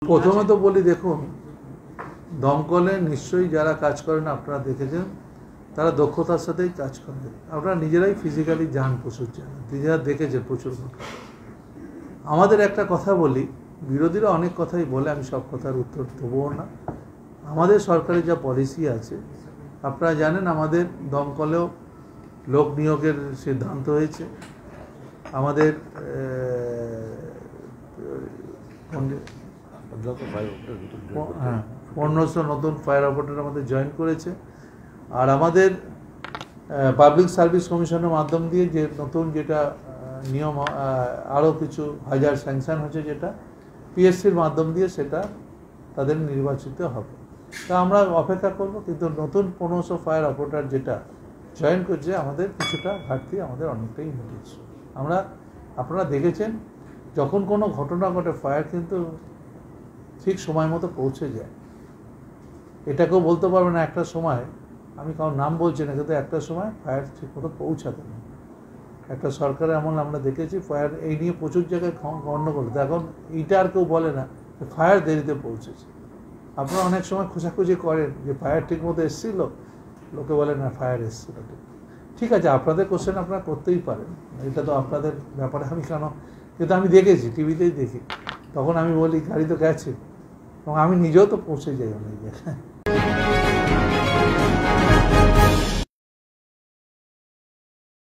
প্রথমে তো বলি দেখুন, দমকলে নিশ্চয়ই যারা কাজ করেন আপনারা দেখেছেন, তারা দক্ষতার সাথেই কাজ করেন। আপনারা নিজেরাই ফিজিক্যালি যান, প্রচুর যান, নিজেরা দেখেছেন প্রচুর ঘটনা। আমাদের একটা কথা বলি, বিরোধীরা অনেক কথাই বলে, আমি সব কথার উত্তর দেবো না। আমাদের সরকারি যা পলিসি আছে আপনারা জানেন, আমাদের দমকলেও লোক নিয়োগের সিদ্ধান্ত হয়েছে। আমাদের 1500 নতুন ফায়ার অপারেটর আমাদের জয়েন করেছে। আর আমাদের পাবলিক সার্ভিস কমিশনের মাধ্যম দিয়ে যে নতুন যেটা নিয়ম, আরও কিছু হাজার স্যাংশন হচ্ছে, যেটা পিএসসির মাধ্যম দিয়ে সেটা তাদের নির্বাচিত হবে। তা আমরা অপেক্ষা করব, কিন্তু নতুন 1500 ফায়ার অপারেটর যেটা জয়েন করছে, আমাদের কিছুটা ঘাটতি আমাদের অনেকটাই মিটেছে। আপনারা দেখেছেন, যখন কোনো ঘটনা ঘটে ফায়ার কিন্তু ঠিক সময় মতো পৌঁছে যায়। এটাকেও বলতে পারবে না একটা সময়, আমি কারোর নাম বলছি না, কিন্তু একটা সময় ফায়ার ঠিক মতো পৌঁছাতে না। একটা সরকারে এমন আমরা দেখেছি, ফায়ার এই নিয়ে প্রচুর জায়গায় গণ্ডগোল। এখন এইটা আর কেউ বলে না যে ফায়ার দেরিতে পৌঁছেছে। আপনারা অনেক সময় খোঁজাখুঁজি করেন যে ফায়ার ঠিক মতো এসেছিল, লোকে বলে না ফায়ার এসেছিল। ঠিক আছে, আপনাদের কোশ্চেন আপনারা করতেই পারেন, এটা তো আপনাদের ব্যাপারে আমি কেন, কিন্তু আমি দেখেছি, টিভিতেই দেখি, তখন আমি বলি গাড়ি তো গেছে, এবং আমি নিজেও তো পৌঁছে যাই অনেক জায়গায়।